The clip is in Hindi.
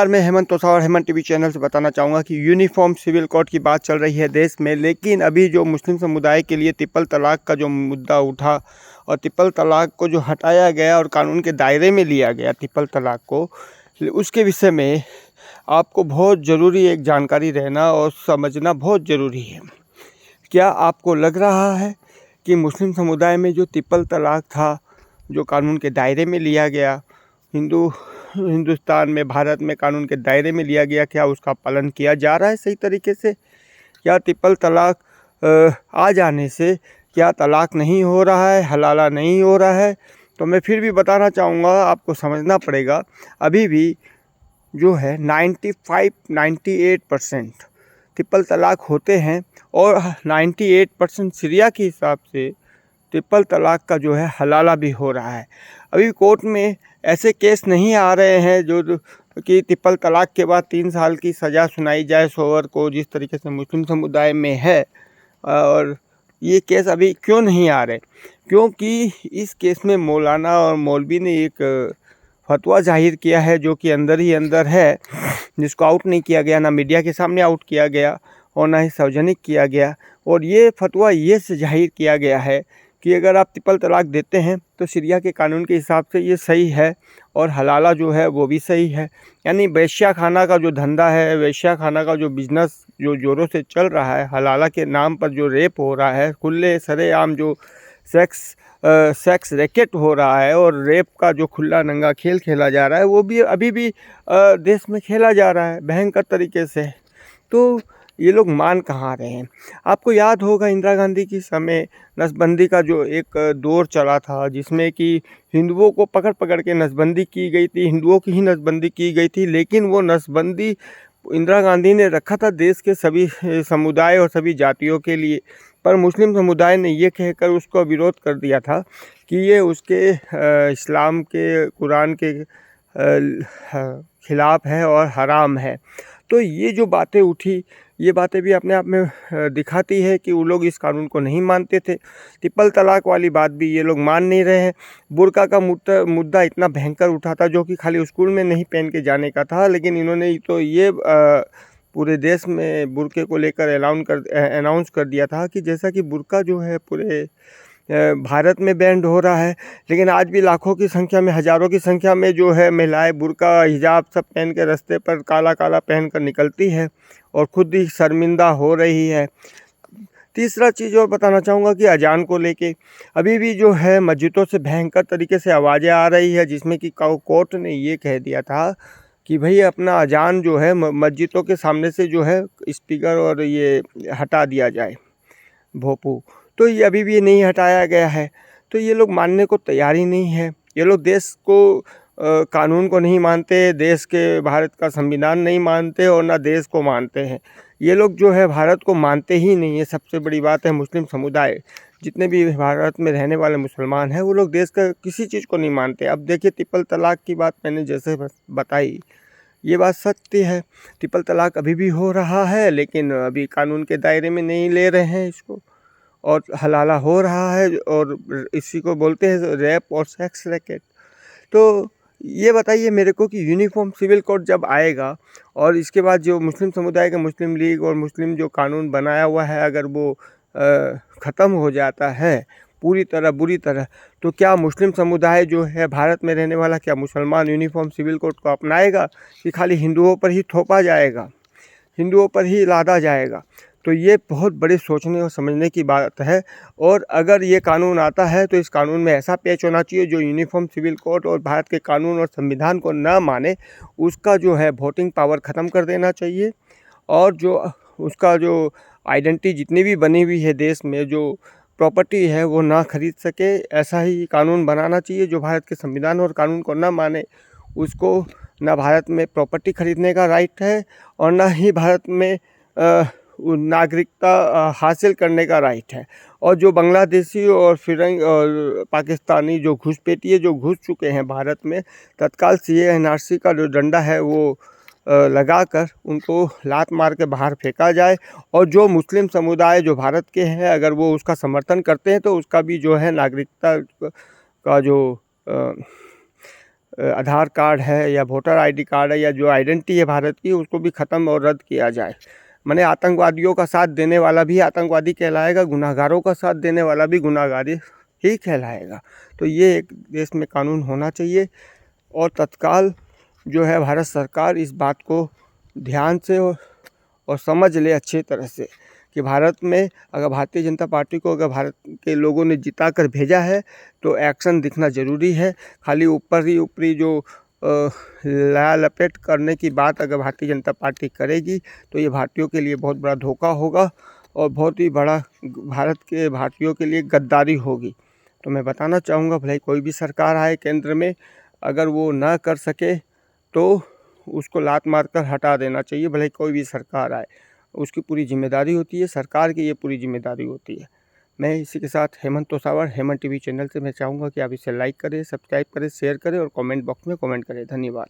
मैं हेमंत तोसा और हेमंत टीवी चैनल से बताना चाहूँगा कि यूनिफॉर्म सिविल कोड की बात चल रही है देश में, लेकिन अभी जो मुस्लिम समुदाय के लिए ट्रिपल तलाक का जो मुद्दा उठा और ट्रिपल तलाक को जो हटाया गया और कानून के दायरे में लिया गया ट्रिपल तलाक को, उसके विषय में आपको बहुत ज़रूरी एक जानकारी रहना और समझना बहुत ज़रूरी है। क्या आपको लग रहा है कि मुस्लिम समुदाय में जो ट्रिपल तलाक था, जो कानून के दायरे में लिया गया, हिंदुस्तान में, भारत में कानून के दायरे में लिया गया, क्या उसका पालन किया जा रहा है सही तरीके से? क्या ट्रिपल तलाक आ जाने से क्या तलाक नहीं हो रहा है, हलाला नहीं हो रहा है? तो मैं फिर भी बताना चाहूँगा, आपको समझना पड़ेगा, अभी भी जो है 95-98% ट्रिपल तलाक होते हैं और 98% शरिया के हिसाब से ट्रिपल तलाक का जो है हलाला भी हो रहा है। अभी कोर्ट में ऐसे केस नहीं आ रहे हैं जो कि ट्रिपल तलाक के बाद 3 साल की सज़ा सुनाई जाए शोहर को, जिस तरीके से मुस्लिम समुदाय में है। और ये केस अभी क्यों नहीं आ रहे? क्योंकि इस केस में मौलाना और मौलवी ने एक फतवा जाहिर किया है जो कि अंदर ही अंदर है, जिसको आउट नहीं किया गया, ना मीडिया के सामने आउट किया गया और ना ही सार्वजनिक किया गया। और ये फतवा ये से जाहिर किया गया है कि अगर आप ट्रिपल तलाक देते हैं तो शरिया के कानून के हिसाब से ये सही है और हलाला जो है वो भी सही है। यानी वेश्या खाना का जो धंधा है, वेश्या खाना का जो बिज़नेस जो ज़ोरों से चल रहा है, हलाला के नाम पर जो रेप हो रहा है, खुले सरेआम जो सेक्स रैकेट हो रहा है और रेप का जो खुला नंगा खेल खेला जा रहा है, वो भी अभी भी देश में खेला जा रहा है भयंकर तरीके से। तो ये लोग मान कहाँ रहे हैं? आपको याद होगा इंदिरा गांधी की समय नसबंदी का जो एक दौर चला था, जिसमें कि हिंदुओं को पकड़ पकड़ के नसबंदी की गई थी, हिंदुओं की ही नसबंदी की गई थी। लेकिन वो नसबंदी इंदिरा गांधी ने रखा था देश के सभी समुदाय और सभी जातियों के लिए, पर मुस्लिम समुदाय ने ये कहकर उसको विरोध कर दिया था कि ये उसके इस्लाम के, कुरान के खिलाफ है और हराम है। तो ये जो बातें उठी, ये बातें भी अपने आप में दिखाती है कि वो लोग इस कानून को नहीं मानते थे। ट्रिपल तलाक वाली बात भी ये लोग मान नहीं रहे हैं। बुर्का का मुद्दा इतना भयंकर उठा था जो कि खाली स्कूल में नहीं पहन के जाने का था, लेकिन इन्होंने तो ये पूरे देश में बुर्के को लेकर अनाउंस कर दिया था कि जैसा कि बुर्का जो है पूरे भारत में बैंड हो रहा है, लेकिन आज भी लाखों की संख्या में, हज़ारों की संख्या में जो है महिलाएं बुर्का, हिजाब सब पहन के रास्ते पर काला काला पहन कर निकलती है और खुद ही शर्मिंदा हो रही है। तीसरा चीज़ और बताना चाहूँगा कि अजान को लेके अभी भी जो है मस्जिदों से भयंकर तरीके से आवाज़ें आ रही है, जिसमें कि कोर्ट ने ये कह दिया था कि भाई अपना अजान जो है मस्जिदों के सामने से जो है स्पीकर और ये हटा दिया जाए, भोपू। तो ये अभी भी नहीं हटाया गया है। तो ये लोग मानने को तैयार ही नहीं है। ये लोग देश को कानून को नहीं मानते, देश के, भारत का संविधान नहीं मानते और ना देश को मानते हैं। ये लोग जो है भारत को मानते ही नहीं है। सबसे बड़ी बात है, मुस्लिम समुदाय जितने भी भारत में रहने वाले मुसलमान हैं, वो लोग देश का किसी चीज़ को नहीं मानते। अब देखिए ट्रिपल तलाक की बात मैंने जैसे बताई, ये बात सत्य है। ट्रिपल तलाक अभी भी हो रहा है, लेकिन अभी कानून के दायरे में नहीं ले रहे हैं इसको, और हलाला हो रहा है और इसी को बोलते हैं रेप और सेक्स रैकेट। तो ये बताइए मेरे को कि यूनिफॉर्म सिविल कोड जब आएगा और इसके बाद जो मुस्लिम समुदाय का मुस्लिम लीग और मुस्लिम जो कानून बनाया हुआ है, अगर वो ख़त्म हो जाता है पूरी तरह, बुरी तरह, तो क्या मुस्लिम समुदाय जो है भारत में रहने वाला, क्या मुसलमान यूनिफॉर्म सिविल कोड को अपनाएगा कि खाली हिंदुओं पर ही थोपा जाएगा, हिंदुओं पर ही लादा जाएगा? तो ये बहुत बड़े सोचने और समझने की बात है। और अगर ये कानून आता है तो इस कानून में ऐसा पेच होना चाहिए जो यूनिफॉर्म सिविल कोड और भारत के कानून और संविधान को ना माने, उसका जो है वोटिंग पावर ख़त्म कर देना चाहिए। और जो उसका जो आइडेंटिटी जितनी भी बनी हुई है देश में, जो प्रॉपर्टी है वो ना खरीद सके, ऐसा ही कानून बनाना चाहिए। जो भारत के संविधान और कानून को ना माने, उसको ना भारत में प्रॉपर्टी खरीदने का राइट है और ना ही भारत में नागरिकता हासिल करने का राइट है। और जो बांग्लादेशी और फिरंगी और पाकिस्तानी जो घुसपैठिए जो घुस चुके हैं भारत में, तत्काल CA/NRC का जो डंडा है वो लगाकर उनको लात मार के बाहर फेंका जाए। और जो मुस्लिम समुदाय जो भारत के हैं, अगर वो उसका समर्थन करते हैं तो उसका भी जो है नागरिकता का जो आधार कार्ड है या वोटर आईडी कार्ड है या जो आइडेंटिटी है भारत की, उसको भी ख़त्म और रद्द किया जाए। माने आतंकवादियों का साथ देने वाला भी आतंकवादी कहलाएगा, गुनाहगारों का साथ देने वाला भी गुनाहगारी ही कहलाएगा। तो ये एक देश में कानून होना चाहिए और तत्काल जो है भारत सरकार इस बात को ध्यान से और समझ ले अच्छे तरह से कि भारत में अगर भारतीय जनता पार्टी को अगर भारत के लोगों ने जिता कर भेजा है तो एक्शन दिखना ज़रूरी है। खाली ऊपरी जो लाया लपेट करने की बात अगर भारतीय जनता पार्टी करेगी तो ये भारतीयों के लिए बहुत बड़ा धोखा होगा और बहुत ही बड़ा भारत के भारतीयों के लिए गद्दारी होगी। तो मैं बताना चाहूँगा भले कोई भी सरकार आए केंद्र में, अगर वो ना कर सके तो उसको लात मार कर हटा देना चाहिए। भले कोई भी सरकार आए, उसकी पूरी जिम्मेदारी होती है, सरकार की ये पूरी जिम्मेदारी होती है। मैं इसी के साथ हेमंत तोसावर, हेमंत टीवी चैनल से मैं चाहूँगा कि आप इसे लाइक करें, सब्सक्राइब करें, शेयर करें और कमेंट बॉक्स में कमेंट करें। धन्यवाद।